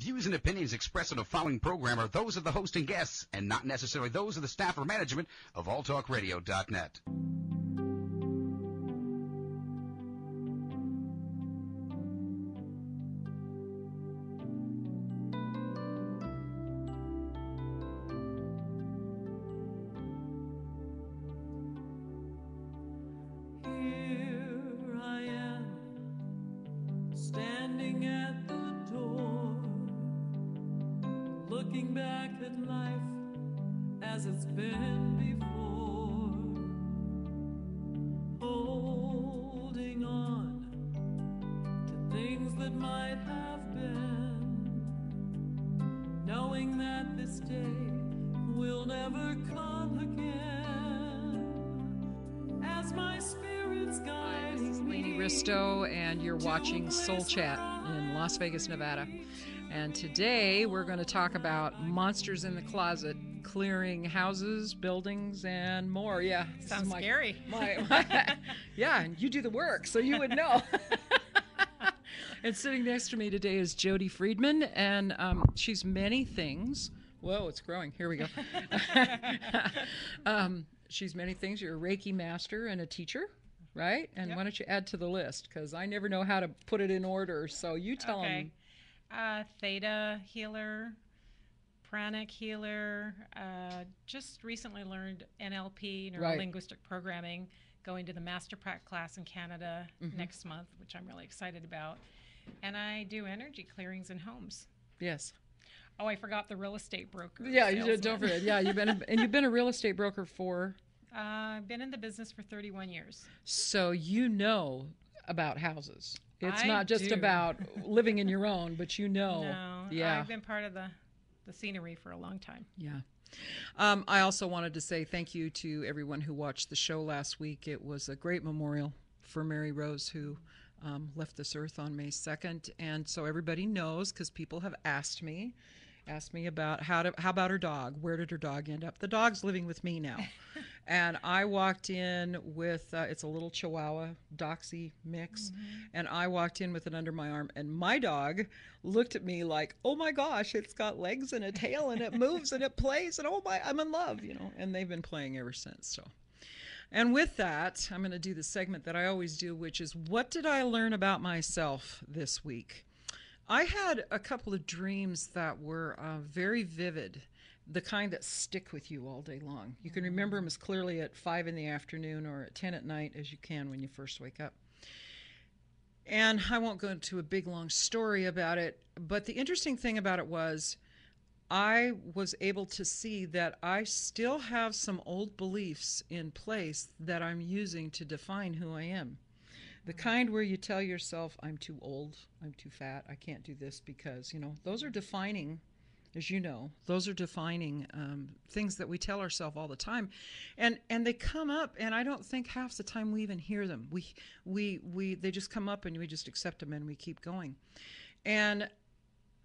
Views and opinions expressed on the following program are those of the host and guests, and not necessarily those of the staff or management of alltalkradio.net. And you're watching Soul Chat in Las Vegas, Nevada. And today we're going to talk about monsters in the closet, clearing houses, buildings, and more. Yeah. Sounds scary. Yeah, and you do the work, so you would know. And sitting next to me today is Jody Friedman, and she's many things. Whoa, it's growing. Here we go. She's many things. You're a Reiki master and a teacher. Right? And Why don't you add to the list? Because I never know how to put it in order. So you tell them. Theta healer, pranic healer. Just recently learned NLP, neuro-linguistic programming, going to the Master Prac class in Canada next month, which I'm really excited about. And I do energy clearings in homes. Yes. Oh, I forgot the real estate broker. Yeah, you did. Don't forget. Yeah, you've been a real estate broker for... I've been in the business for 31 years. So you know about houses. It's not just about living in your own, but you know. No, yeah. I've been part of the scenery for a long time. Yeah. I also wanted to say thank you to everyone who watched the show last week. It was a great memorial for Mary Rose, who left this earth on May 2nd. And so everybody knows, because people have asked me about how about her dog. Where did her dog end up? The dog's living with me now. And I walked in with, it's a little Chihuahua Doxy mix, and I walked in with it under my arm, and my dog looked at me like, oh my gosh, it's got legs and a tail, and it moves and it plays, and oh my, I'm in love, and they've been playing ever since. So, and with that, I'm going to do the segment that I always do, which is, what did I learn about myself this week? I had a couple of dreams that were very vivid, the kind that stick with you all day long. You can remember them as clearly at 5 in the afternoon or at 10 at night as you can when you first wake up. And I won't go into a big, long story about it, but the interesting thing about it was I was able to see that I still have some old beliefs in place that I'm using to define who I am. The kind where you tell yourself, I'm too old, I'm too fat, I can't do this because, those are defining, as you know, those are defining things that we tell ourselves all the time. And they come up, and I don't think half the time we even hear them. They just come up and we just accept them and we keep going. And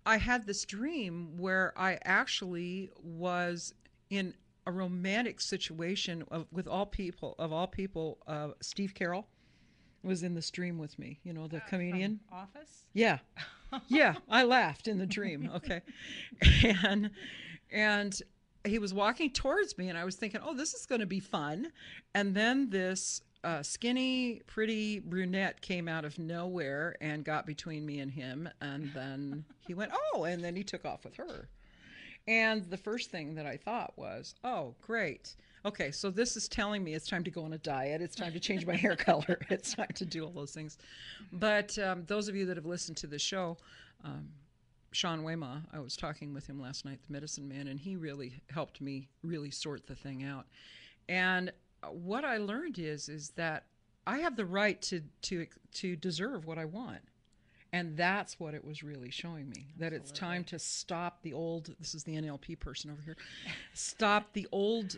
I had this dream where I actually was in a romantic situation with all people, Steve Carroll was in this dream with me, the comedian. From Office? Yeah. Yeah, I laughed in the dream. Okay. And he was walking towards me, and I was thinking, oh, this is going to be fun. And then this skinny, pretty brunette came out of nowhere and got between me and him. And then he went, oh, and then he took off with her. And the first thing that I thought was, oh, great. Okay, so this is telling me it's time to go on a diet. It's time to change my hair color. It's time to do all those things. But those of you that have listened to the show, Sean Wayma, I was talking with him last night, the medicine man, and he really helped me really sort the thing out. And what I learned is that I have the right to deserve what I want. And that's what it was really showing me, that Absolutely. It's time to stop the old, this is the NLP person over here, stop the old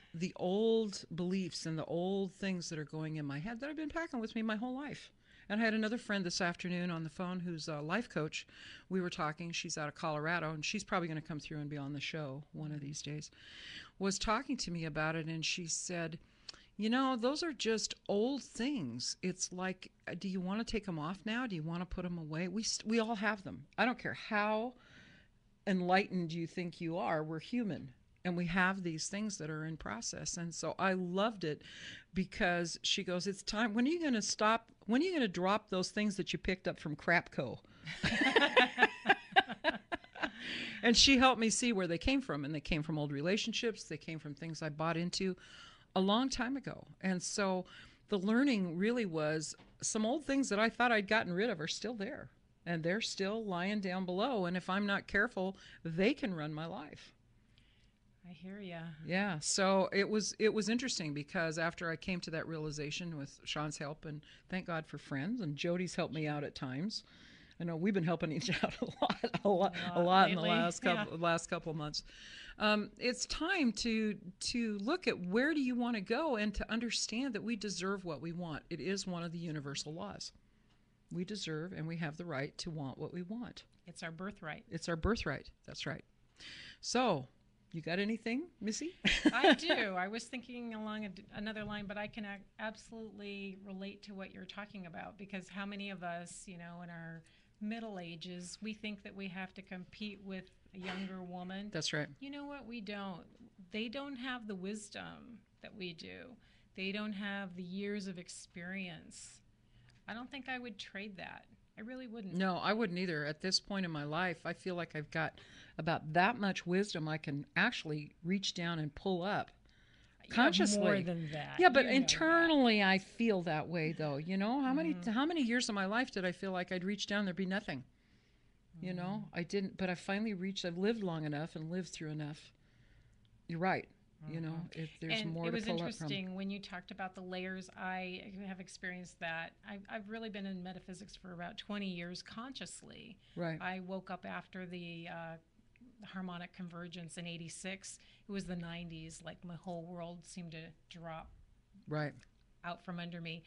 beliefs and the old things that are going in my head that I've been packing with me my whole life. And I had another friend this afternoon on the phone who's a life coach. We were talking, she's out of Colorado, and she's probably going to come through and be on the show one of these days, was talking to me about it, and she said, those are just old things. It's like, do you want to take them off now? Do you want to put them away? We all have them. I don't care how enlightened you think you are. We're human. And we have these things that are in process. And so I loved it because she goes, it's time. When are you going to stop? When are you going to drop those things that you picked up from Crapco? And she helped me see where they came from. And they came from old relationships. They came from things I bought into a long time ago. And so the learning really was some old things that I thought I'd gotten rid of are still there. And they're still lying down below. And if I'm not careful, they can run my life. I hear ya. Yeah. So it was interesting because after I came to that realization with Sean's help, and thank God for friends, and Jody's helped me out at times. I know we've been helping each other a lot in the last couple of months. It's time to look at where do you want to go and to understand that we deserve what we want. It is one of the universal laws. We deserve and we have the right to want what we want. It's our birthright. It's our birthright. That's right. So, you got anything, Missy? I do. I was thinking along another line, but I can absolutely relate to what you're talking about, because how many of us, in our middle ages, we think that we have to compete with a younger woman. That's right. You know what? We don't. They don't have the wisdom that we do. They don't have the years of experience. I don't think I would trade that. I really wouldn't. No, I wouldn't either. At this point in my life, I feel like I've got about that much wisdom I can actually reach down and pull up consciously. More than that. Yeah, but internally I feel that way, though. How many years of my life did I feel like I'd reach down, there'd be nothing? I didn't, but I finally reached. I've lived long enough and lived through enough. You're right. If there's more to pull up from. It was interesting when you talked about the layers. I have experienced that. I've really been in metaphysics for about 20 years consciously. Right. I woke up after the harmonic convergence in '86. It was the '90s. Like my whole world seemed to drop out from under me,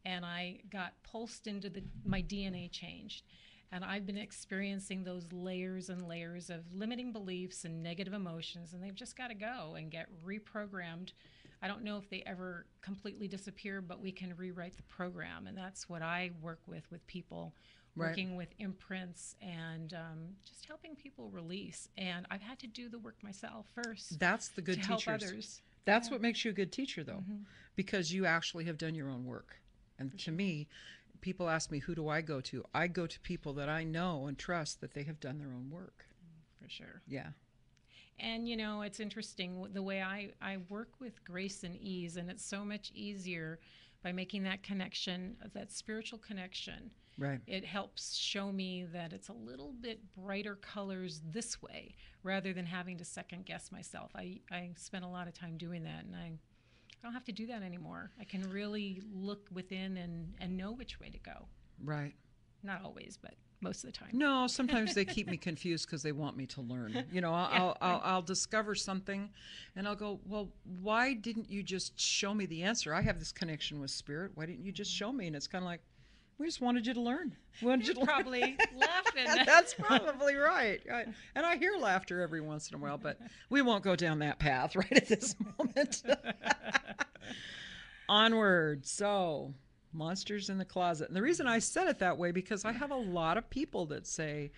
and I got pulsed into my DNA changed. And I've been experiencing those layers and layers of limiting beliefs and negative emotions, and they've just got to go and get reprogrammed. I don't know if they ever completely disappear, but we can rewrite the program, and that's what I work with people, working with imprints and just helping people release. And I've had to do the work myself first. That's the good teachers. Help others. That's what makes you a good teacher, though, because you actually have done your own work. And to me, people ask me, who do I go to? I go to people that I know and trust that they have done their own work. For sure. Yeah. And, it's interesting the way I work with grace and ease, and it's so much easier by making that connection, that spiritual connection. Right. It helps show me that it's a little bit brighter colors this way rather than having to second guess myself. I spent a lot of time doing that, and I don't have to do that anymore. I can really look within and know which way to go. Right. Not always, but most of the time. No, sometimes they keep me confused because they want me to learn. I'll discover something, and I'll go, well, why didn't you just show me the answer? I have this connection with spirit. Why didn't you just show me? And it's kind of like, we just wanted you to learn. Probably laughing. That's probably right. And I hear laughter every once in a while, but we won't go down that path right at this moment. Onward. So, monsters in the closet. And the reason I said it that way, because I have a lot of people that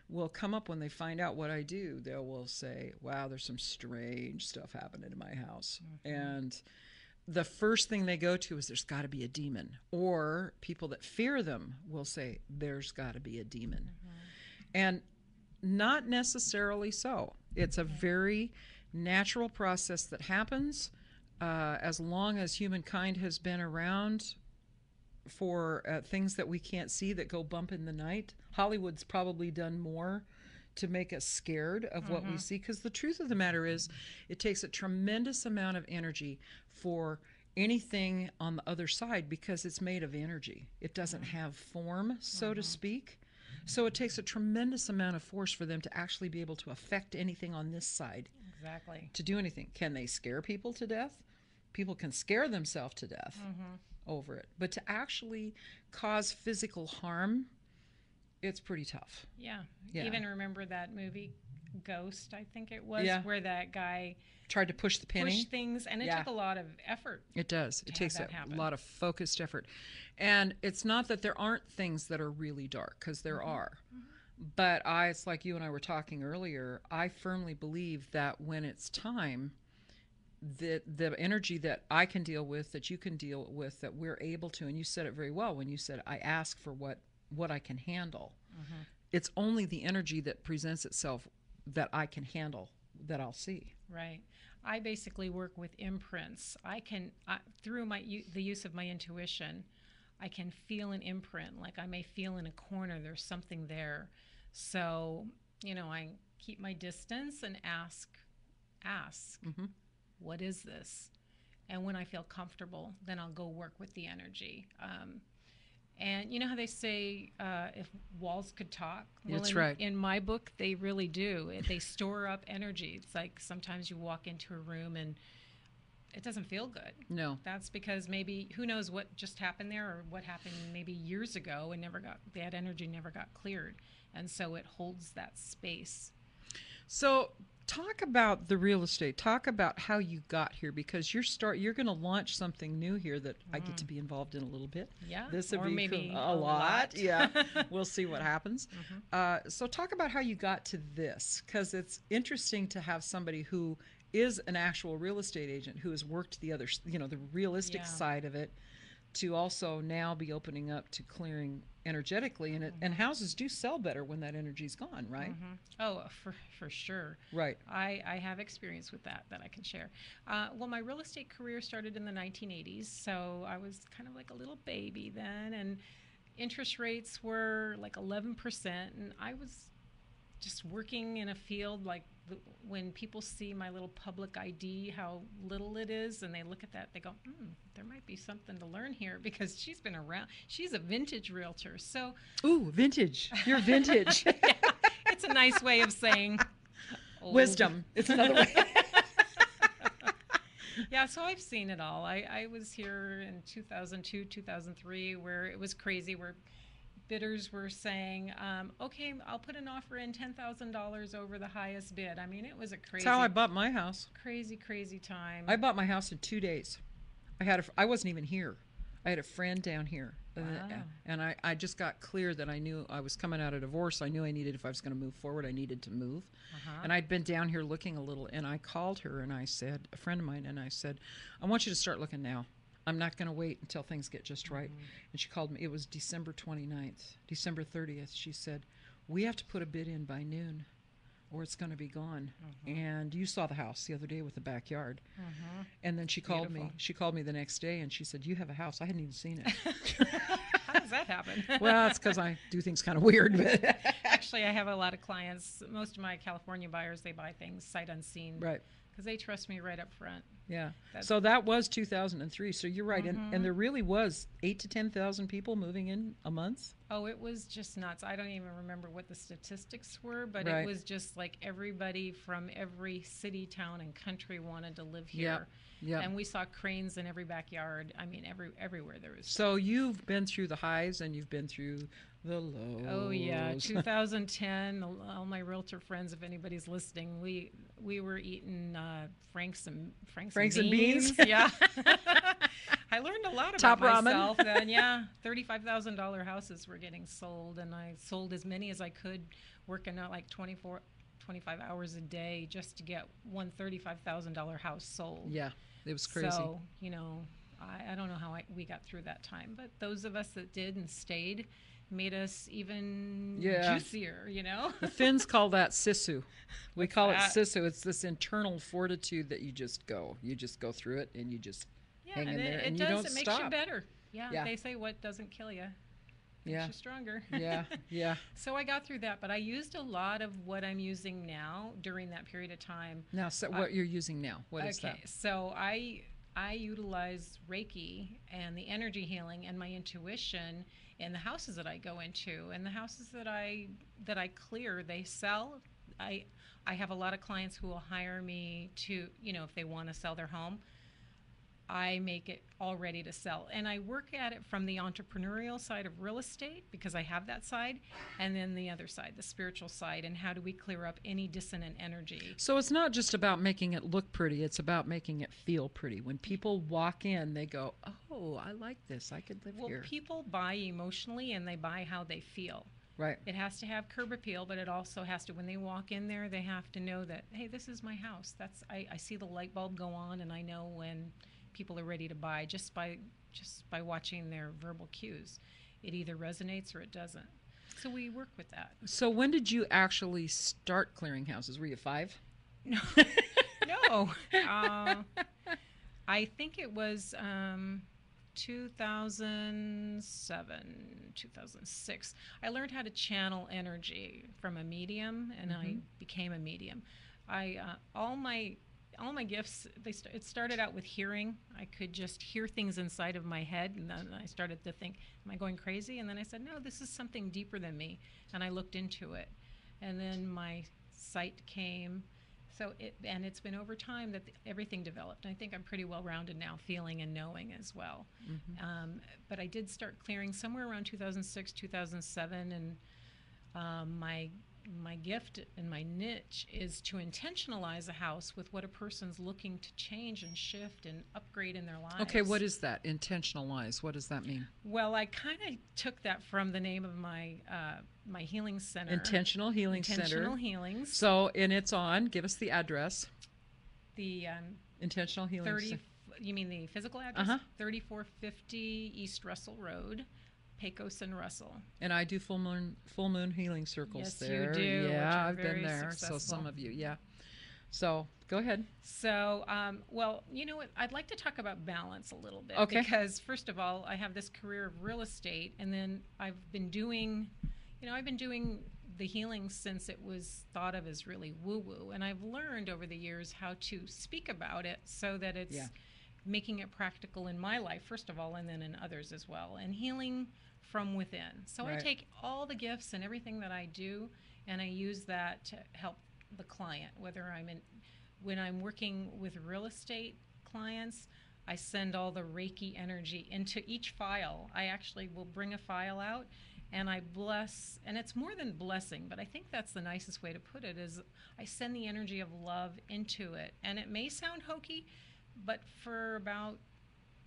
will come up when they find out what I do. They will say, wow, there's some strange stuff happening in my house. And the first thing they go to is, there's got to be a demon. Or people that fear them will say, there's got to be a demon. And not necessarily so. It's a very natural process that happens as long as humankind has been around for things that we can't see that go bump in the night. Hollywood's probably done more to make us scared of what we see, because the truth of the matter is, it takes a tremendous amount of energy for anything on the other side, because it's made of energy. It doesn't have form, so to speak. So it takes a tremendous amount of force for them to actually be able to affect anything on this side. Exactly. To do anything. Can they scare people to death? People can scare themselves to death over it. But to actually cause physical harm, it's pretty tough. Yeah. Even remember that movie Ghost, I think it was, where that guy tried to push the penny. Push things, and it took a lot of effort. It does. It takes a lot of focused effort. And it's not that there aren't things that are really dark, because there are. But it's like you and I were talking earlier, I firmly believe that when it's time, that the energy that I can deal with, that you can deal with, that we're able to, and you said it very well when you said, I ask for what I can handle. Mm-hmm. It's only the energy that presents itself that I can handle that I'll see. Right. I basically work with imprints. Through the use of my intuition, I can feel an imprint. Like I may feel in a corner there's something there. So, I keep my distance and ask, mm-hmm. What is this? And when I feel comfortable, then I'll go work with the energy. And you know how they say if walls could talk? Well, That's right. In my book, they really do. They store up energy. It's like sometimes you walk into a room and it doesn't feel good. No. That's because maybe, who knows what just happened there or what happened maybe years ago and that energy never got cleared. And so it holds that space. So talk about the real estate. Talk about how you got here, because you're going to launch something new here that I get to be involved in a little bit. Yeah, this would or be maybe a lot. Yeah, we'll see what happens. Mm-hmm. So talk about how you got to this, because it's interesting to have somebody who is an actual real estate agent who has worked the other, the realistic side of it, to also now be opening up to clearing energetically, and houses do sell better when that energy's gone, right? Mm-hmm. Oh, for sure. Right. I have experience with that I can share. Well, my real estate career started in the 1980s, so I was kind of like a little baby then, and interest rates were like 11%, and I was just working in a field like when people see my little public ID, how little it is, and they look at that, they go, there might be something to learn here, because she's been around. She's a vintage realtor. So, ooh, vintage. You're vintage. Yeah, it's a nice way of saying old. Wisdom. It's another way. Yeah, so I've seen it all. I was here in 2002, 2003, where it was crazy, where bidders were saying, okay, I'll put an offer in $10,000 over the highest bid. I mean, it was a crazy... That's how I bought my house. Crazy time. I bought my house in 2 days. I wasn't even here. I had a friend down here. Wow. And I just got clear that I knew I was coming out of divorce. I knew I needed, if I was going to move forward, I needed to move. And I'd been down here looking a little, and I called her and I said, a friend of mine, and I said, I want you to start looking now. I'm not going to wait until things get just right. And she called me. It was December 29th, December 30th. She said, we have to put a bid in by noon or it's going to be gone. And you saw the house the other day with the backyard. And then she called me. She called me the next day and she said, you have a house. I hadn't even seen it. How does that happen? Well, it's because I do things kind of weird. But actually, I have a lot of clients. Most of my California buyers, they buy things sight unseen. Right. Because they trust me right up front. Yeah. So that was 2003. So you're right. And there really was 8,000 to 10,000 people moving in a month. Oh, it was just nuts. I don't even remember what the statistics were, but Right. it was just like everybody from every city, town, and country wanted to live here. Yeah. And we saw cranes in every backyard. I mean, everywhere there was. So you've been through the highs and you've been through the lows. Oh yeah, 2010. All my realtor friends, if anybody's listening, we were eating Franks and beans. Yeah. I learned a lot about Top myself ramen. then. Yeah, $35,000 houses were getting sold, and I sold as many as I could, working out like 25 hours a day just to get one $35,000 house sold. Yeah, it was crazy. So, I don't know how we got through that time, but those of us that did and stayed made us even juicier, The Finns call that sisu. We call that? it sisu. It's this internal fortitude that you just go through it and you just hang in there and you don't it stop. makes you better. Yeah. They say what doesn't kill you makes you stronger. Yeah. So I got through that, but I used a lot of what I'm using now during that period of time. Now, so what you're using now, what is that? Okay, so I utilize Reiki and the energy healing and my intuition in the houses that I go into, and the houses that I clear, they sell. I have a lot of clients who will hire me to, if they want to sell their home, I make it all ready to sell. And I work at it from the entrepreneurial side of real estate, because I have that side, and then the other side, the spiritual side, and how do we clear up any dissonant energy. So it's not just about making it look pretty, it's about making it feel pretty. When people walk in, they go, oh, I like this, I could live here. Well, people buy emotionally and they buy how they feel. Right. It has to have curb appeal, but it also has to, when they walk in there, they have to know that, hey, this is my house. I see the light bulb go on, and I know when people are ready to buy just by watching their verbal cues. It either resonates or it doesn't. So we work with that. So when did you actually start clearing houses? Were you 5? No, no. I think it was 2007, 2006. I learned how to channel energy from a medium, and I became a medium. All my gifts, it started out with hearing. I could just hear things inside of my head, and then I started to think, am I going crazy? And then I said, no, this is something deeper than me, and I looked into it. And then my sight came. So it's been over time that everything developed. And I think I'm pretty well-rounded now, feeling and knowing as well. But I did start clearing somewhere around 2006, 2007, and my gift and my niche is to intentionalize a house with what a person's looking to change and shift and upgrade in their lives. Okay, what is that? Intentionalize. What does that mean? Well, I kind of took that from the name of my my healing center. Intentional Healing Center. Intentional Healings. So, and it's on. Give us the address. The Intentional Healing 30. Center. You mean the physical address? 3450 East Russell Road, Pecos and Russell. And I do full moon healing circles yes, there. You do. Yeah, I've been very there. Successful. So some of you, yeah. So go ahead. So, well, you know what? I'd like to talk about balance a little bit. Okay. Because first of all, I have this career of real estate, and then I've been doing the healing since it was thought of as really woo-woo, and I've learned over the years how to speak about it so that it's making it practical in my life, first of all, and then in others as well, and healing from within. So I take all the gifts and everything that I do, and I use that to help the client, when I'm working with real estate clients, I send all the Reiki energy into each file. I actually will bring a file out, and I bless, and it's more than blessing, but I think that's the nicest way to put it, is I send the energy of love into it. And it may sound hokey, but for about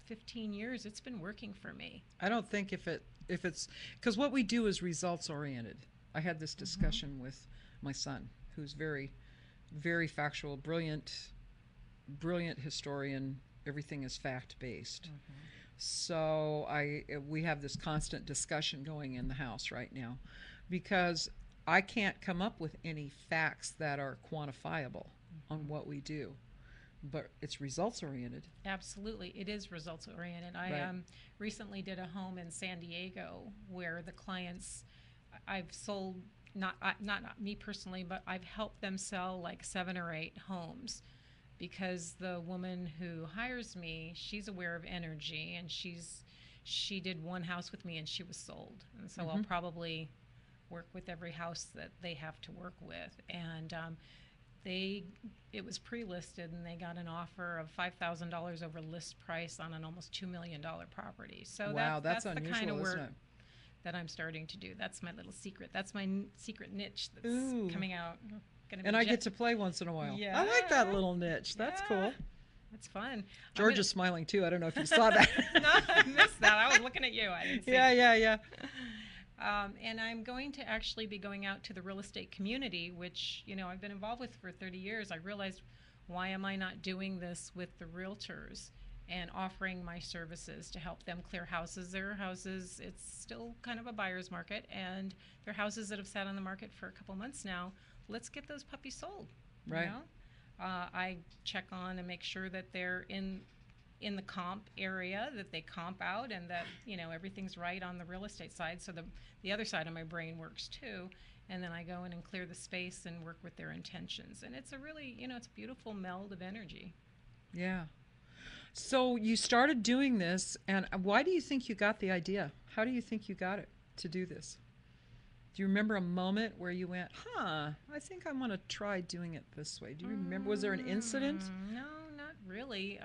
15 years, it's been working for me. I don't think if it's, because what we do is results oriented. I had this discussion with my son, who's very, very factual, brilliant historian. Everything is fact-based. So we have this constant discussion going in the house right now, because I can't come up with any facts that are quantifiable on what we do, but it's results oriented. Absolutely, it is results oriented. I recently did a home in San Diego where the clients, I've sold, not me personally, but I've helped them sell like 7 or 8 homes. Because the woman who hires me, she's aware of energy, and she did one house with me and she was sold. And so I'll probably work with every house that they have to work with. And it was pre-listed, and they got an offer of $5,000 over list price on an almost $2 million property. So that's the unusual, kind of work isn't it? that I'm starting to do. That's my little secret. That's my secret niche that's coming out. And I get to play once in a while. Yeah. I like that little niche. That's cool. That's fun. George is smiling too. I don't know if you saw that. No, I missed that. I was looking at you. I didn't see Yeah. And I'm going to actually be going out to the real estate community, which, I've been involved with for 30 years. I realized, why am I not doing this with the realtors and offering my services to help them clear houses? Their houses, it's still kind of a buyer's market, and their houses that have sat on the market for a couple months now, let's get those puppies sold. Right. I check on and make sure that they're in the comp area, that they comp out, and that everything's right on the real estate side. So the other side of my brain works too, and then I go in and clear the space and work with their intentions. And it's a really it's a beautiful meld of energy. Yeah. So you started doing this, and why do you think you got the idea? How do you think you got it to do this? Do you remember a moment where you went, I think I want to try doing it this way? Do you remember? Was there an incident? No, not really.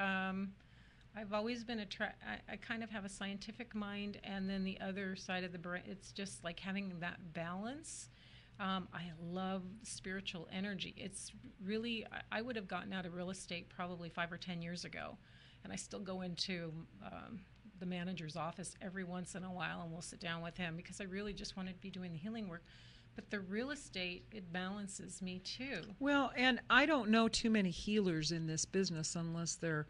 I've always been I kind of have a scientific mind, and then the other side of the brain, it's just like having that balance. I love spiritual energy. It's really, I would have gotten out of real estate probably 5 or 10 years ago, and I still go into the manager's office every once in a while, and we'll sit down with him because I really just wanted to be doing the healing work. But the real estate, it balances me too. Well, and I don't know too many healers in this business unless they're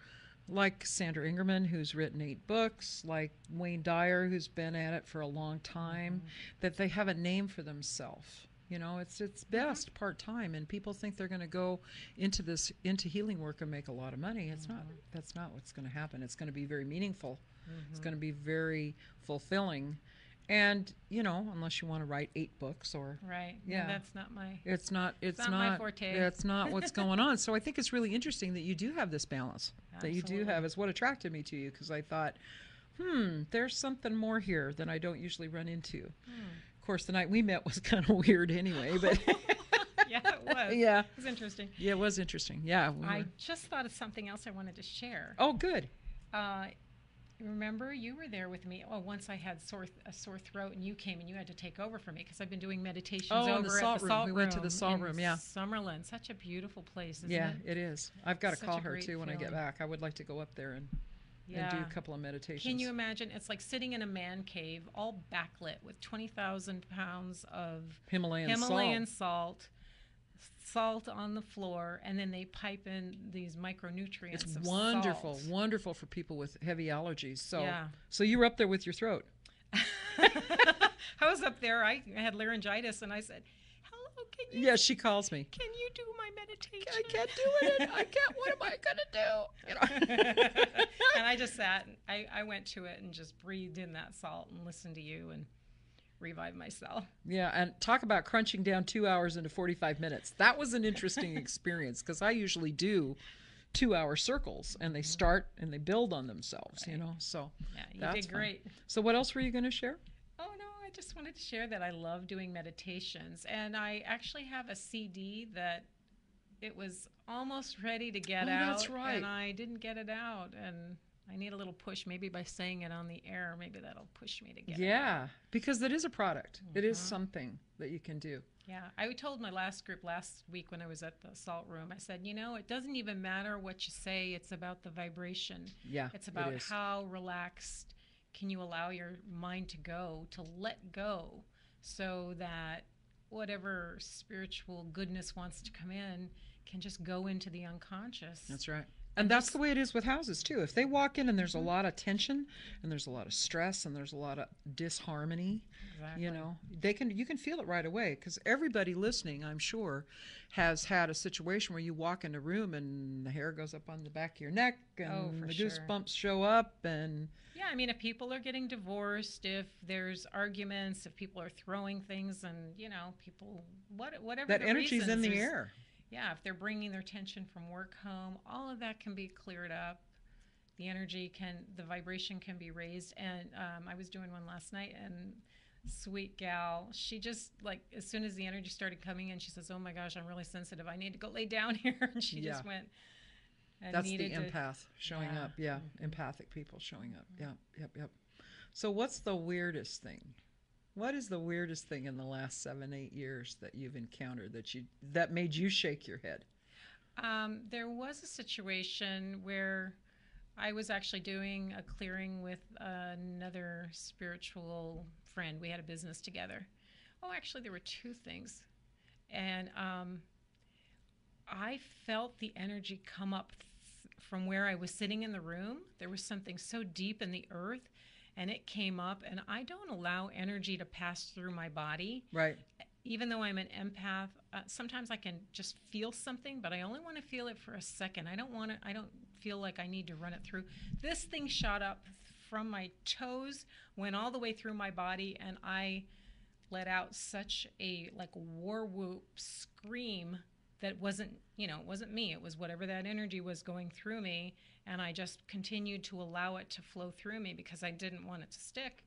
like Sandra Ingerman, who's written 8 books, like Wayne Dyer, who's been at it for a long time, that they have a name for themselves. You know, it's best part-time, and people think they're going to go into healing work and make a lot of money. It's not. That's not what's going to happen. It's going to be very meaningful. It's going to be very fulfilling. And, you know, unless you want to write 8 books or No, that's not my it's not my forte. That's not what's going on. So I think it's really interesting that you do have this balance. Absolutely. That you do have is what attracted me to you, because I thought, there's something more here than I don't usually run into. Of course, the night we met was kind of weird anyway, but yeah, it was. Yeah. It was interesting. Yeah, it was interesting. Yeah. I just thought of something else I wanted to share. Oh, good. Remember, you were there with me. Oh, once I had a sore throat, and you came and you had to take over for me because I've been doing meditations over in the salt room. We went to the salt room, yeah. Summerlin, such a beautiful place, isn't yeah, it? it is. I've got to Such call a her great too when I get feeling. back. I would like to go up there and do a couple of meditations. Can you imagine? It's like sitting in a man cave, all backlit with 20,000 pounds of Himalayan salt on the floor, and then they pipe in these micronutrients. It's of wonderful, salt. wonderful for people with heavy allergies. So, Yeah. so you were up there with your throat. I was up there. I had laryngitis, and I said, "Hello, can you? Yeah, she calls me. Can you do my meditation?" I can't do it. I can't. What am I gonna do? You know? And I just sat. And I went to it and just breathed in that salt and listened to you and revived myself. Yeah, and talk about crunching down 2 hours into 45 minutes. That was an interesting experience, because I usually do 2-hour circles, and they start and they build on themselves. You know, so Yeah, you that's did fun. great. So what else were you going to share? Oh no, I just wanted to share that I love doing meditations, and I actually have a CD that it was almost ready to get out, that's right. and I didn't get it out, and I need a little push, maybe by saying it on the air. Maybe that'll push me to get it out. Yeah, because it is a product. It is something that you can do. Yeah, I told my last group last week when I was at the salt room, I said, you know, it doesn't even matter what you say. It's about the vibration. Yeah, It's about it is. how relaxed can you allow your mind to go, to let go, so that whatever spiritual goodness wants to come in can just go into the unconscious. That's right. And that's the way it is with houses too. If they walk in and there's a lot of tension and there's a lot of stress and there's a lot of disharmony, Exactly. you know, you can feel it right away, because everybody listening, I'm sure, has had a situation where you walk in a room and the hair goes up on the back of your neck and for the sure. goosebumps show up, and Yeah, I mean, if people are getting divorced, if there's arguments, if people are throwing things, and you know, people, whatever that the energy's in reasons, the there's- air. Yeah, if they're bringing their tension from work home, all of that can be cleared up. The the vibration can be raised. And I was doing one last night, and sweet gal, she just, like, as soon as the energy started coming in, she says, "Oh my gosh, I'm really sensitive. I need to go lay down here." And she just went. And That's the needed to- empath showing Yeah. up. Yeah, empathic people showing up. Yeah, yep. So what's the weirdest thing? What is the weirdest thing in the last 7-8 years that you've encountered that made you shake your head? There was a situation where I was actually doing a clearing with another spiritual friend. We had a business together. Oh, actually, there were 2 things. And I felt the energy come up from where I was sitting in the room. There was something so deep in the earth, and it came up, and I don't allow energy to pass through my body. Right. Even though I'm an empath, sometimes I can just feel something, but I only want to feel it for a second. I don't feel like I need to run it through. This thing shot up from my toes, went all the way through my body, and I let out such a war whoop scream that wasn't me. It was whatever that energy was going through me, and I just continued to allow it to flow through me because I didn't want it to stick.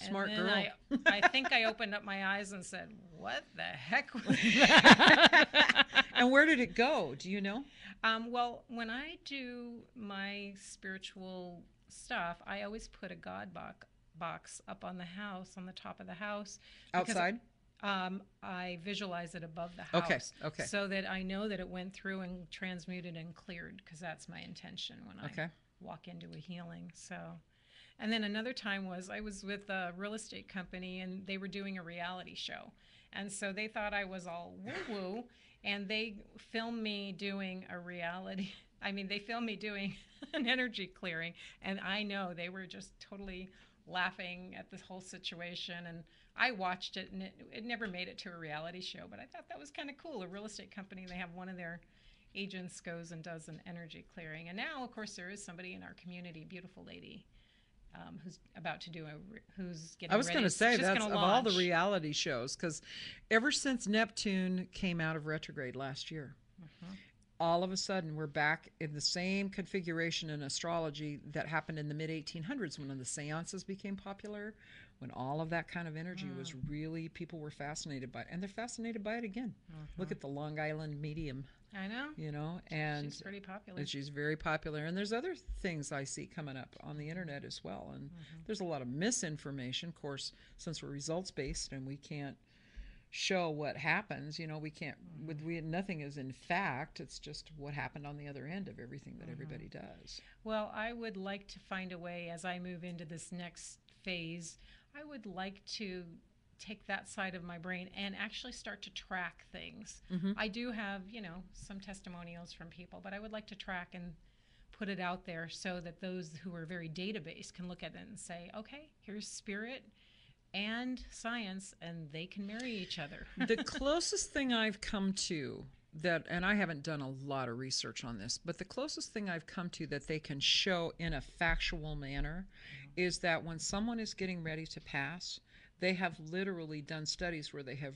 Smart and then girl. I think I opened up my eyes and said, "What the heck was that?" And where did it go? Do you know? Well, when I do my spiritual stuff, I always put a God box up on the house, on the top of the house. Outside? I visualize it above the house. Okay. So that I know that it went through and transmuted and cleared, because that's my intention when I walk into a healing. So, And then another time was I was with a real estate company and they were doing a reality show. And so they thought I was all woo-woo, and they filmed me doing a reality. I mean, they filmed me doing an energy clearing, and I know they were just totally laughing at this whole situation. And I watched it, and it never made it to a reality show, but I thought that was kind of cool. A real estate company, they have one of their agents goes and does an energy clearing. And now, of course, there is somebody in our community, a beautiful lady, who's about to do who's getting ready. I was going to say, that's of all the launch. reality shows, because ever since Neptune came out of retrograde last year, all of a sudden we're back in the same configuration in astrology that happened in the mid-1800s when the seances became popular, when all of that kind of energy was really, people were fascinated by it, and they're fascinated by it again. Look at the Long Island medium. I know. You know, and she's pretty popular. And she's very popular. And there's other things I see coming up on the internet as well. And there's a lot of misinformation. Of course, since we're results based and we can't show what happens, you know, we can't, nothing is in fact, it's just what happened on the other end of everything that everybody does. Well, I would like to find a way as I move into this next phase, I would like to take that side of my brain and actually start to track things. I do have, you know, some testimonials from people, but I would like to track and put it out there so that those who are very database can look at it and say, okay, here's spirit and science, and they can marry each other. The closest thing I've come to that, and I haven't done a lot of research on this, but the closest thing I've come to that they can show in a factual manner is that when someone is getting ready to pass, they have literally done studies where they have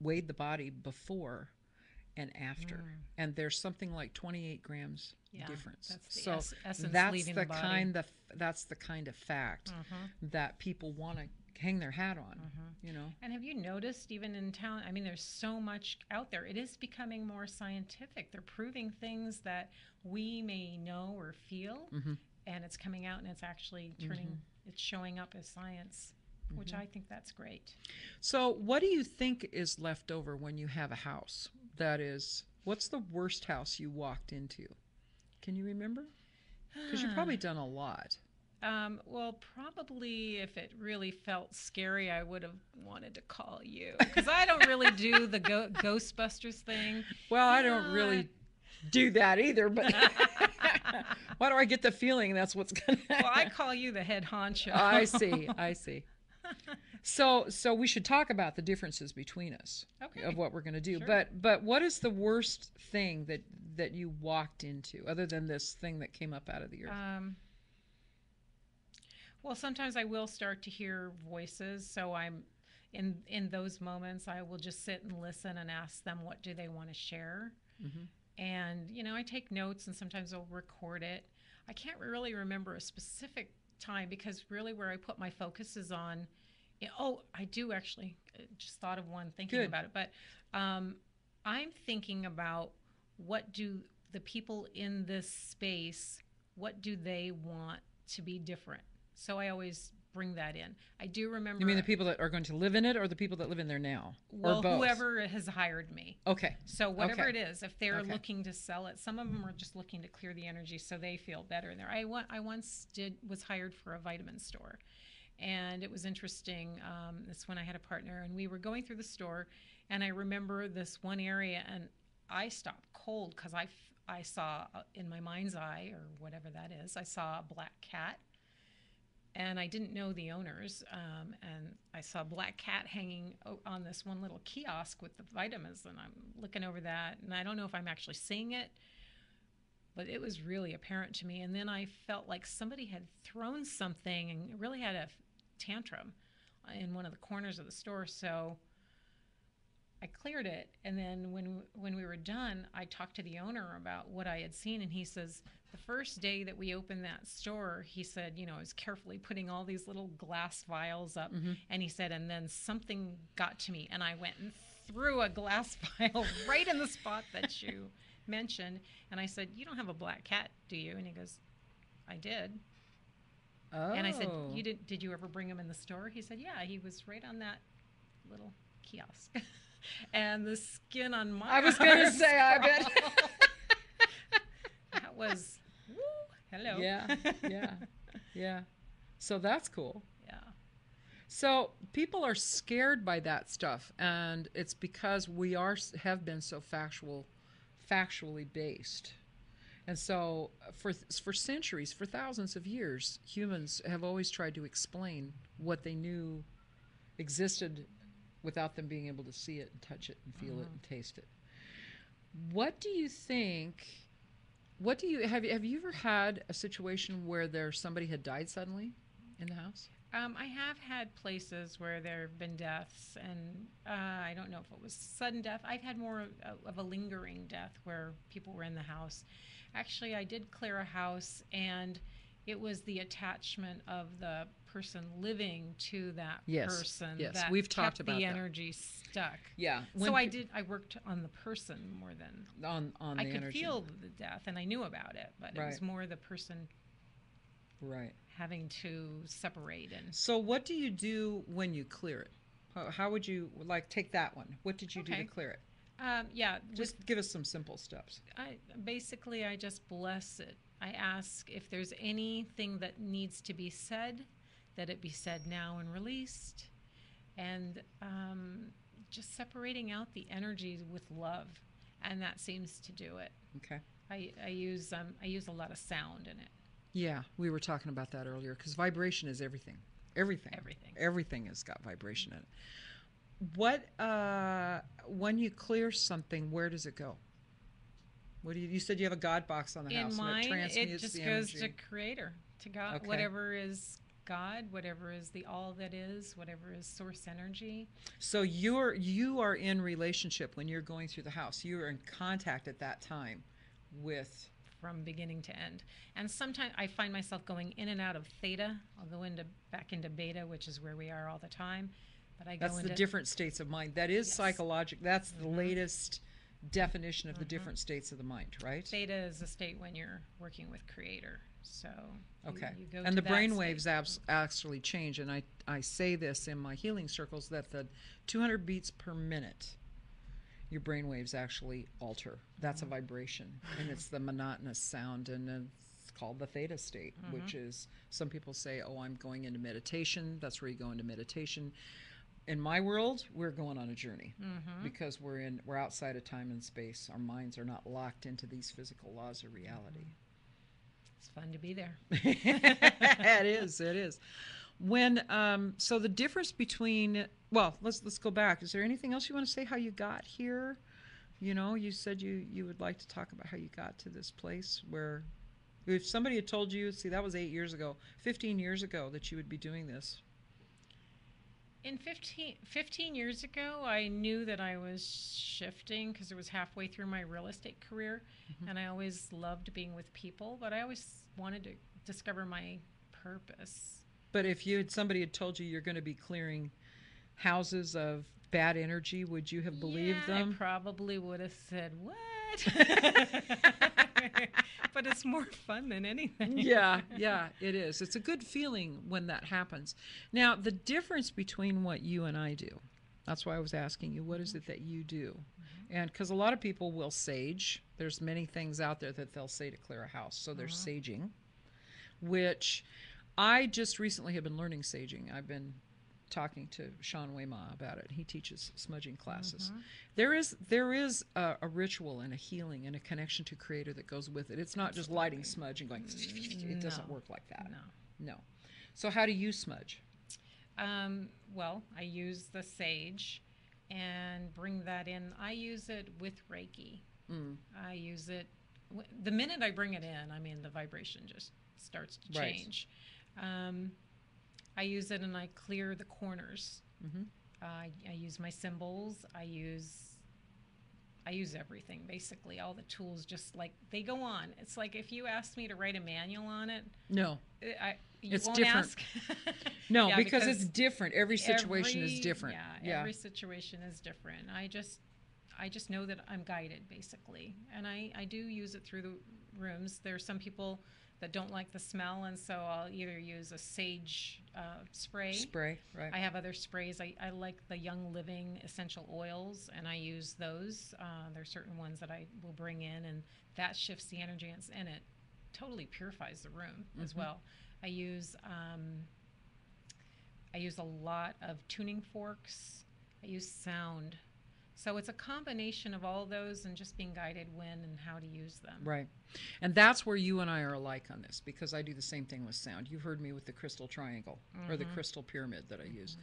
weighed the body before and after, and there's something like 28 grams difference. That's the essence that's leaving the the body. That's the kind of fact that people want to hang their hat on, you know. And have you noticed, even in town, I mean, there's so much out there. It is becoming more scientific. They're proving things that we may know or feel, and it's coming out and it's actually turning, it's showing up as science, which I think that's great. So what do you think is left over when you have a house? That is, what's the worst house you walked into? Can you remember? Because you've probably done a lot. Well, probably if it really felt scary, I would have wanted to call you. Because I don't really do the Ghostbusters thing. Well, I don't really do that either, but why do I get the feeling that's what's going to happen? Well, I call you the head honcho. I see. So we should talk about the differences between us of what we're going to do. Sure. But what is the worst thing that you walked into, other than this thing that came up out of the earth? Well, sometimes I will start to hear voices, so I'm in those moments I will just sit and listen and ask them what do they want to share. And you know, I take notes and sometimes I'll record it. I can't really remember a specific time because really where I put my focus is on I do actually just thought of one thinking about it, but I'm thinking about what do the people in this space, what do they want to be different? So I always bring that in. I do remember. You mean the people that are going to live in it or the people that live in there now? Well, or both? Whoever has hired me. Okay. So whatever it is, if they're looking to sell it, some of them are just looking to clear the energy so they feel better in there. I once was hired for a vitamin store. And it was interesting. That's when I had a partner, and we were going through the store, and I remember this one area, and I stopped cold because I saw in my mind's eye, or whatever that is, I saw a black cat, and I didn't know the owners, and I saw a black cat hanging on this one little kiosk with the vitamins, and I'm looking over that, and I don't know if I'm actually seeing it, but it was really apparent to me. And then I felt like somebody had thrown something and really had a tantrum in one of the corners of the store. So I cleared it. And then when we were done, I talked to the owner about what I had seen. And he says, the first day that we opened that store, he said, you know, I was carefully putting all these little glass vials up. And he said, and then something got to me. And I went and threw a glass vial right in the spot that you mentioned. And I said, you don't have a black cat, do you? And he goes, I did. Oh. And I said, did you ever bring him in the store? He said, yeah, he was right on that little kiosk. And the skin on my I was going to say, I bet. That was, woo, hello. Yeah. So that's cool. Yeah. So people are scared by that stuff, and it's because we have been so factually based. And so for centuries, for thousands of years, humans have always tried to explain what they knew existed without them being able to see it and touch it and feel it and taste it. What do you think? Have you ever had a situation where somebody had died suddenly in the house? I have had places where there have been deaths, and I don't know if it was sudden death. I've had more of a lingering death where people were in the house. Actually, I did clear a house, and it was the attachment of the person living to that person that we've talked kept about the that. energy stuck. Yeah. So I worked on the person more than on I the could energy. feel the death, and I knew about it, but it was more the person having to separate. And so what do you do when you clear it? How would you take that one? What did you do to clear it? Just give us some simple steps. I just bless it. I ask if there's anything that needs to be said, that it be said now and released, and just separating out the energies with love, and that seems to do it. Okay. I use a lot of sound in it. Yeah, we were talking about that earlier because vibration is everything. Everything has got vibration in it. What when you clear something, where does it go? What do you said you have a God box on the house, mine, and it transmutes it just the goes energy. to Creator, to God, Okay. Whatever is God, whatever is the all that is, whatever is source energy. So you are in relationship when you're going through the house. You are in contact at that time with from beginning to end. And sometimes I find myself going in and out of theta. I'll go back into beta, which is where we are all the time. But that's the different states of mind. That is psychological. That's the latest definition of the different states of the mind, right? Theta is a state when you're working with Creator. So you go and to the brain waves state. actually change. And I say this in my healing circles that the 200 beats per minute, your brain waves actually alter. That's a vibration, and it's the monotonous sound, and it's called the theta state, which is, some people say, oh, I'm going into meditation. That's where you go into meditation. In my world, we're going on a journey because we're outside of time and space. Our minds are not locked into these physical laws of reality. It's fun to be there. It is. When so the difference between, well, let's go back. Is there anything else you want to say how you got here? You know, you said you would like to talk about how you got to this place where, if somebody had told you, see, that was 8 years ago, 15 years ago, that you would be doing this. In 15 years ago, I knew that I was shifting because it was halfway through my real estate career, and I always loved being with people, but I always wanted to discover my purpose. But if somebody had told you you're going to be clearing houses of bad energy, would you have believed them? I probably would have said, what? But it's more fun than anything. Yeah, it is. It's a good feeling when that happens. Now, the difference between what you and I do, that's why I was asking you, what is it that you do? And because a lot of people will sage. There's many things out there that they'll say to clear a house. So there's saging, which I just recently have been learning saging. I've been talking to Sean Wayma about it. He teaches smudging classes. There is a ritual and a healing and a connection to Creator that goes with it. It's not just lighting smudge and going, it doesn't work like that. No. So how do you smudge? Well, I use the sage and bring that in. I use it with Reiki. I use it, the minute I bring it in, I mean, the vibration just starts to change. I use it and I clear the corners. I use my symbols. I use everything, basically. All the tools, just like they go on. It's like if you asked me to write a manual on it. No. You it's won't different. Ask. No, because it's different. Every situation is different. Every situation is different. I just know that I'm guided, basically. And I do use it through the rooms. There are some people that don't like the smell, and so I'll either use a sage spray. Right. I have other sprays. I like the Young Living essential oils, and I use those. There are certain ones that I will bring in, and that shifts the energy, and it totally purifies the room as well. I use a lot of tuning forks. I use sound. So it's a combination of all those and just being guided when and how to use them. Right. And that's where you and I are alike on this, because I do the same thing with sound. You've heard me with the crystal triangle or the crystal pyramid that I use.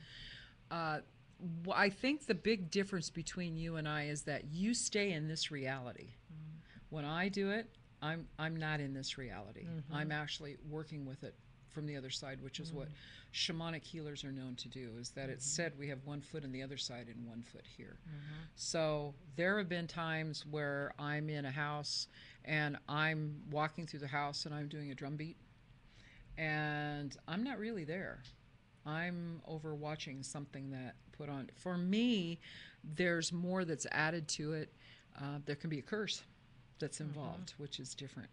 I think the big difference between you and I is that you stay in this reality. When I do it, I'm not in this reality. I'm actually working with it from the other side, which is what shamanic healers are known to do, is that it's said we have one foot on the other side and one foot here. So there have been times where I'm in a house and I'm walking through the house and I'm doing a drum beat and I'm not really there. I'm over watching something that put on. For me, there's more that's added to it. There can be a curse that's involved, which is different.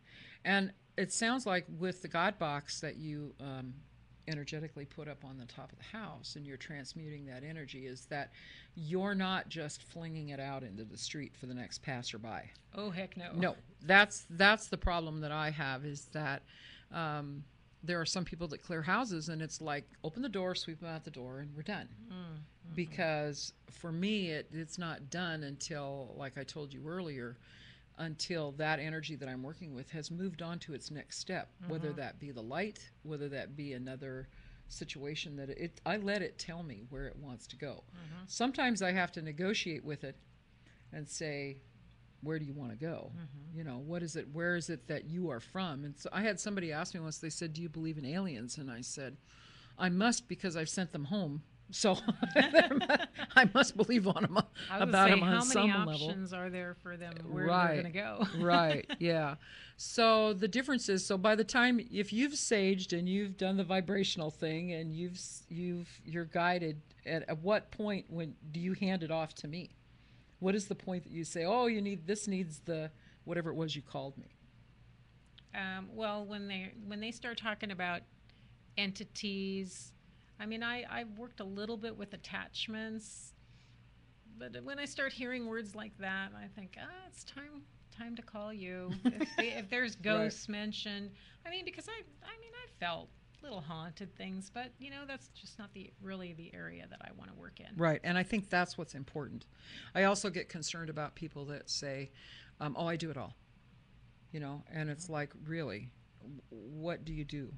And it sounds like with the God box that you energetically put up on the top of the house and you're transmuting that energy, is that you're not just flinging it out into the street for the next passerby. Oh, heck no. No, that's the problem that I have, is that there are some people that clear houses and it's like, open the door, sweep them out the door, and we're done. Because for me, it's not done until, like I told you earlier, until that energy that I'm working with has moved on to its next step, whether that be the light, whether that be another situation that I let it tell me where it wants to go. Sometimes I have to negotiate with it and say, where do you want to go? You know, what is it? Where is it that you are from? And so I had somebody ask me once, they said, do you believe in aliens? And I said, I must, because I've sent them home. So I must believe on them, about them on some level. How many options are there for them where they're going to go? Right, yeah. So the difference is, so by the time, if you've saged and you've done the vibrational thing and you're guided, at what point do you hand it off to me? What is the point that you say, oh, this needs the whatever it was you called me? Well, when they start talking about entities, I mean, I've worked a little bit with attachments, but when I start hearing words like that, I think, it's time to call you. If there's ghosts mentioned, I mean, because I felt little haunted things, but that's just not really the area that I want to work in. Right, and I think that's what's important. I also get concerned about people that say, "Oh, I do it all," and it's like, really, what do you do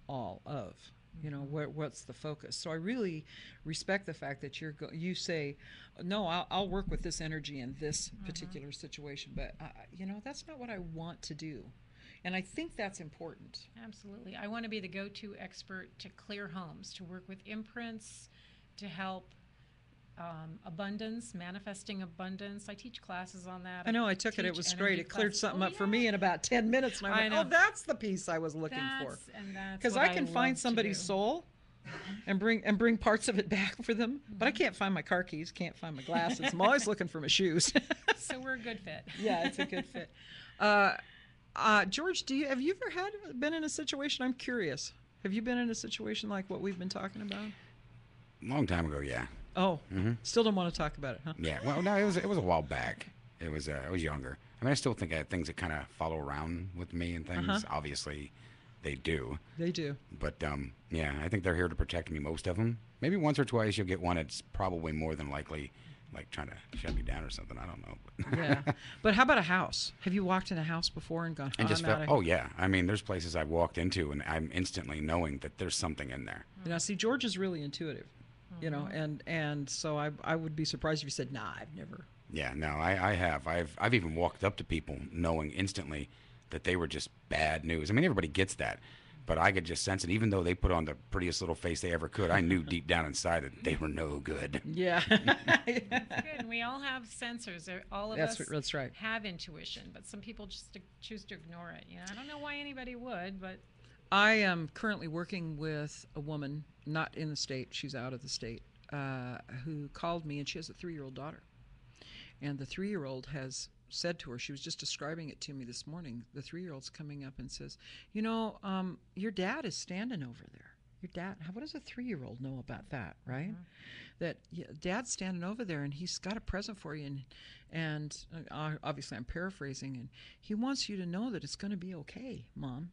all of? What's the focus? So I really respect the fact that you say, no, I'll work with this energy in this particular situation, but that's not what I want to do. And I think that's important. Absolutely. I want to be the go-to expert to clear homes, to work with imprints, to help abundance, manifesting abundance. I teach classes on that. I know, I took it. It was great. It cleared something up for me in about 10 minutes. And I went, that's the piece I was looking for. Because I can find somebody's soul and bring parts of it back for them, but I can't find my car keys, can't find my glasses. I'm always looking for my shoes. So we're a good fit. Yeah, it's a good fit. George, have you ever been in a situation? I'm curious. Have you been in a situation like what we've been talking about? Long time ago, yeah. Oh, still don't want to talk about it, huh? Yeah, well, no, it was a while back. I was younger. I mean, I still think I have things that kind of follow around with me and things. Obviously, they do. They do. But yeah, I think they're here to protect me. Most of them. Maybe once or twice you'll get one that's probably more than likely, like trying to shut me down or something. I don't know. Yeah. But how about a house? Have you walked in a house before and gone? And just felt. Oh yeah. I mean, there's places I've walked into and I'm instantly knowing that there's something in there. See, George is really intuitive. And so I would be surprised if you said, nah, I've never. Yeah, no, I have. I've even walked up to people knowing instantly that they were just bad news. I mean, everybody gets that, but I could just sense it. Even though they put on the prettiest little face they ever could, I knew deep down inside that they were no good. Yeah. That's good. And we all have sensors. All of us that's right. have intuition, but some people just choose to ignore it. I don't know why anybody would, but... I am currently working with a woman, not in the state, she's out of the state, who called me, and she has a 3-year-old daughter. And the 3-year-old has said to her, she was just describing it to me this morning, the 3-year-old's coming up and says, your dad is standing over there. Your dad, what does a 3-year-old know about that, right? That dad's standing over there and he's got a present for you, and obviously I'm paraphrasing, and he wants you to know that it's going to be okay, Mom.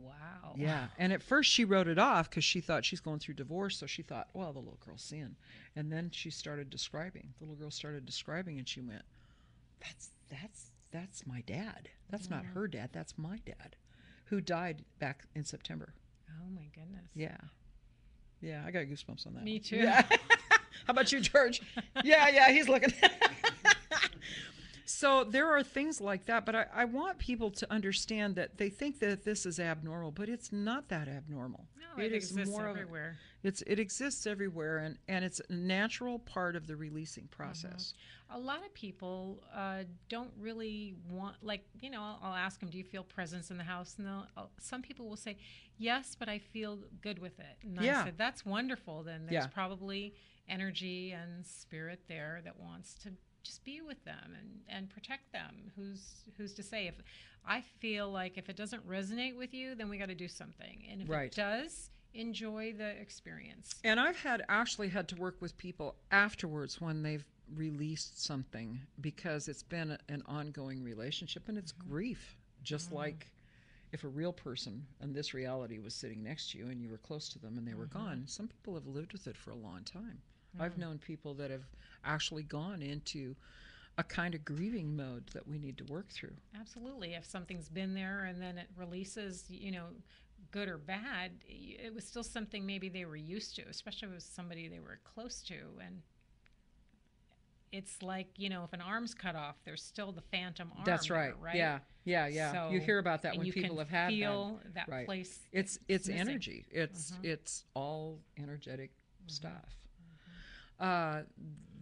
Wow. Yeah. And at first she wrote it off because she thought she's going through divorce. So she thought, well, the little girl's seeing. And then she started describing. The little girl started describing, and she went, that's my dad. That's not her dad. That's my dad, who died back in September. Oh my goodness. Yeah. Yeah, I got goosebumps on that. Me too. Yeah. How about you, George? Yeah, he's looking. So there are things like that, but I want people to understand that they think that this is abnormal, but it's not that abnormal. No, it exists everywhere. It exists everywhere, and it's a natural part of the releasing process. A lot of people don't really want, like, I'll ask them, do you feel presence in the house? And some people will say, yes, but I feel good with it. And I said, that's wonderful. Then there's probably energy and spirit there that wants to just be with them and protect them. Who's to say? If I feel like if it doesn't resonate with you, then we got to do something. And if it does, enjoy the experience. And I've actually had to work with people afterwards when they've released something, because it's been an ongoing relationship, and it's grief. Just like if a real person in this reality was sitting next to you and you were close to them and they were gone, some people have lived with it for a long time. I've known people that have actually gone into a kind of grieving mode that we need to work through. Absolutely. If something's been there and then it releases, good or bad, it was still something maybe they were used to, especially if it was somebody they were close to. And it's like, if an arm's cut off, there's still the phantom arm. That's right. There, right? Yeah. So, you hear about that when people have had feel that right. place. It's energy. It's all energetic stuff.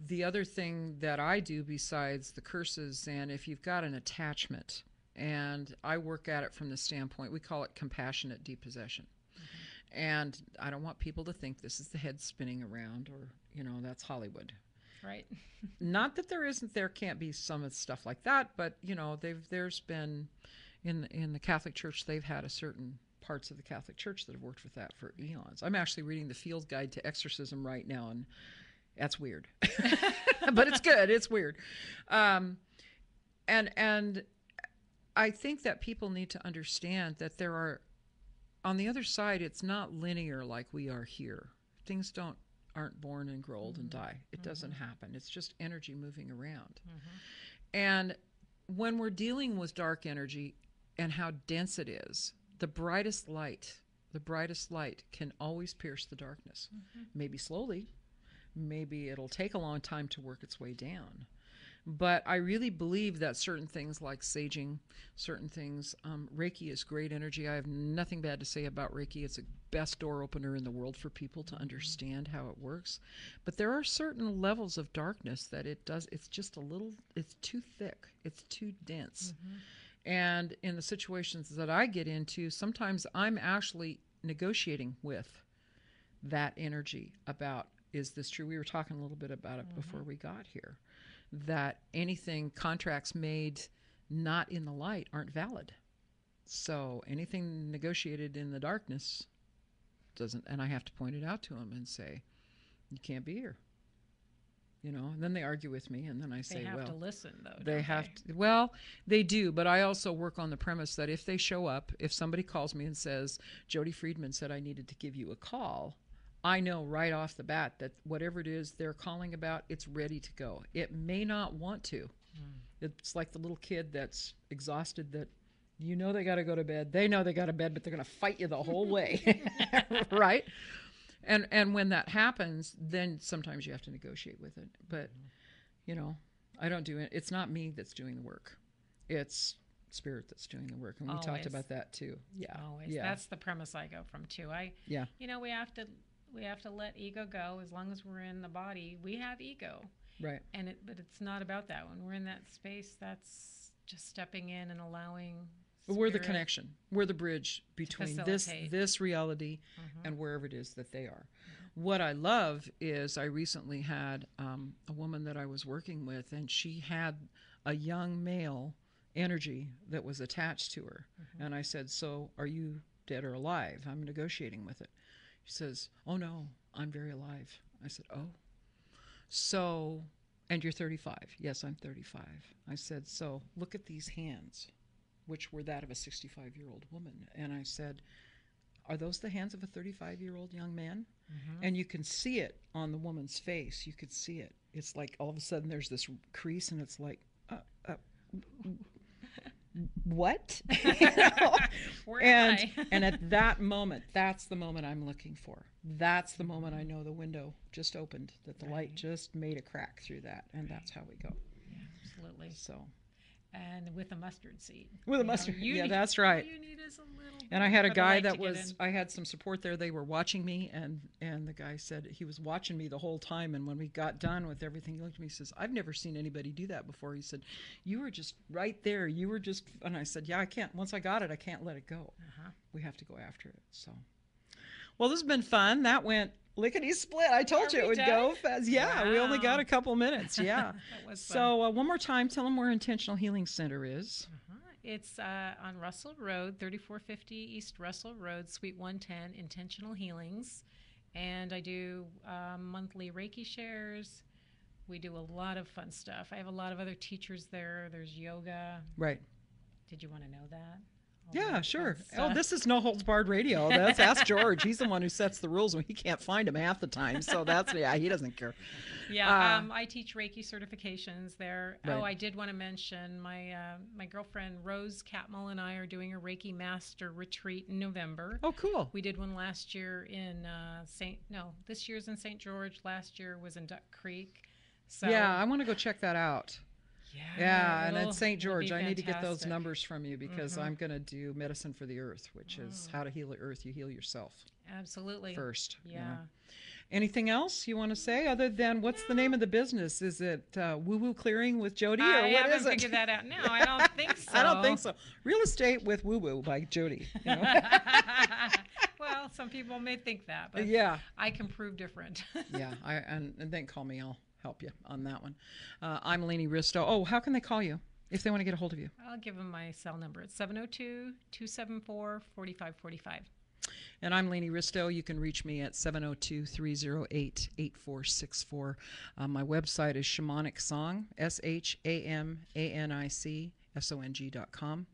The other thing that I do besides the curses, and if you've got an attachment, and I work at it from the standpoint, we call it compassionate depossession. And I don't want people to think this is the head spinning around, or, that's Hollywood. Right. Not that there can't be some of stuff like that, but, there's been, in the Catholic Church, they've had a certain parts of the Catholic Church that have worked with that for eons. I'm actually reading the Field Guide to Exorcism right now, and that's weird. But it's good. It's weird. And I think that people need to understand that there are, on the other side, it's not linear like we are here. Things aren't born and grow old and die. It doesn't happen. It's just energy moving around. And when we're dealing with dark energy and how dense it is, the brightest light can always pierce the darkness. Maybe slowly. Maybe it'll take a long time to work its way down. But I really believe that certain things like saging, certain things, Reiki is great energy. I have nothing bad to say about Reiki. It's the best door opener in the world for people to understand how it works. But there are certain levels of darkness that it's just it's too thick. It's too dense. And in the situations that I get into, sometimes I'm actually negotiating with that energy about, is this true? We were talking a little bit about it before we got here, that contracts made not in the light aren't valid. So anything negotiated in the darkness doesn't, and I have to point it out to them and say, you can't be here. And then they argue with me, and then I say, well, they have to listen, though. They have to. Well, they do, but I also work on the premise that if they show up, if somebody calls me and says, Jody Friedman said I needed to give you a call, I know right off the bat that whatever it is they're calling about, it's ready to go. It may not want to. It's like the little kid that's exhausted, that they got to go to bed. They know they got to bed, but they're going to fight you the whole way, right? And when that happens, then sometimes you have to negotiate with it. But, I don't do it. It's not me that's doing the work. It's spirit that's doing the work. And we talked about that too. Yeah. Always. Yeah. That's the premise I go from too. We have to let ego go. As long as we're in the body, we have ego. Right. But it's not about that. When we're in that space, that's just stepping in and allowing. We're the connection. We're the bridge between this reality and wherever it is that they are. What I love is I recently had a woman that I was working with, and she had a young male energy that was attached to her. And I said, so are you dead or alive? I'm negotiating with it. She says, oh, no, I'm very alive. I said, oh. And you're 35. Yes, I'm 35. I said, so look at these hands. which were that of a 65-year-old woman. And I said, are those the hands of a 35-year-old young man? Mm-hmm. And you can see it on the woman's face. You could see it. It's like all of a sudden there's this crease, and it's like, what? And at that moment, that's the moment I'm looking for. That's the moment I know the window just opened, that the light just made a crack through that, and that's how we go. Yeah, absolutely. So. And with a mustard seed. With a mustard, that's right. All you need is a little bit. And I had a guy that was, I had some support there. They were watching me, and the guy said he was watching me the whole time. And when we got done with everything, he looked at me and says, I've never seen anybody do that before. He said, you were just right there. You were just, and I said, yeah, I can't, once I got it, I can't let it go. We have to go after it. So, well, this has been fun. That went lickety split. I told you it would go fast. Yeah, we only got a couple minutes. Yeah. That was so one more time, tell them where Intentional Healing Center is. It's on Russell Road, 3450 East Russell Road, Suite 110, Intentional Healings. And I do monthly Reiki shares. We do a lot of fun stuff. I have a lot of other teachers there. There's yoga. Right. Did you want to know that? Yeah, sure. Oh, this is No Holds Barred Radio. That's Ask George. He's the one who sets the rules when he can't find them half the time. So that's, yeah, he doesn't care. Yeah, I teach Reiki certifications there. Right. Oh, I did want to mention my girlfriend Rose Catmull and I are doing a Reiki Master Retreat in November. Oh, cool. We did one last year in this year's in St. George. Last year was in Duck Creek. So yeah, I want to go check that out. Yeah, and at St. George, I need to get those fantastic. numbers from you because I'm going to do Medicine for the Earth, which is how to heal the earth. You heal yourself. Absolutely. First. Yeah. You know. Anything else you want to say other than what's the name of the business? Is it Woo Woo Clearing with Jody, or what is it? I haven't figured that out. No, I don't think so. I don't think so. Real Estate with Woo Woo by Jody. You know? Well, some people may think that, but yeah, I can prove different. Yeah, and then call me. I'll help you on that one. I'm Lainey Risto. Oh, how can they call you if they want to get a hold of you? I'll give them my cell number. It's 702-274-4545. And I'm Lainey Risto. You can reach me at 702-308-8464. My website is Shamanic Song, SHAMANICSONG.com.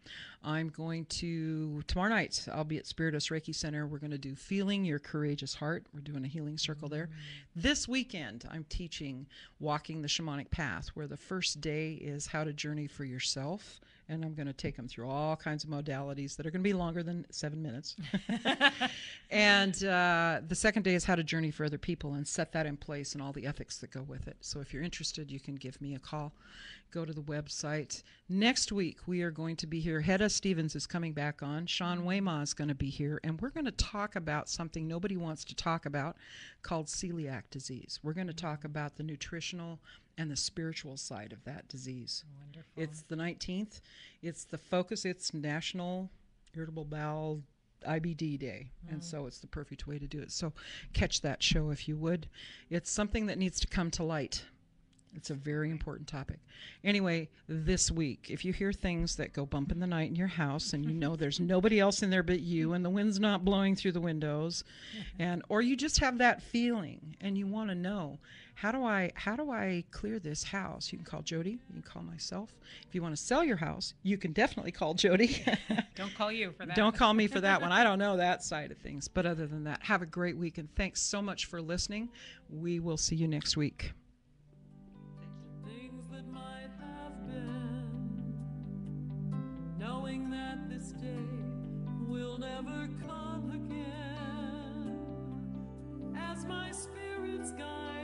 I'm going to, tomorrow night, I'll be at Spiritus Reiki Center. We're going to do Feeling Your Courageous Heart. We're doing a healing circle there. This weekend, I'm teaching Walking the Shamanic Path, where the first day is how to journey for yourself. And I'm going to take them through all kinds of modalities that are going to be longer than 7 minutes. And the second day is how to journey for other people and set that in place and all the ethics that go with it. So if you're interested, you can give me a call. Go to the website. Next week, we are going to be here. Hedda Stevens is coming back on. Sean Wayma is going to be here. And we're going to talk about something nobody wants to talk about called celiac disease. We're going to talk about the nutritional and the spiritual side of that disease. Wonderful. It's the 19th. It's the focus. It's National Irritable Bowel IBD Day. And so it's the perfect way to do it. So catch that show if you would. It's something that needs to come to light. It's a very important topic. Anyway, this week, if you hear things that go bump in the night in your house and you know there's nobody else in there but you and the wind's not blowing through the windows, or you just have that feeling and you want to know, how do I clear this house? You can call Jody. You can call myself. If you want to sell your house, you can definitely call Jody. Don't call you for that. Don't call me for that one. I don't know that side of things. But other than that, have a great week, and thanks so much for listening. We will see you next week. Things that might have been, knowing that this day will never come again, as my spirits guide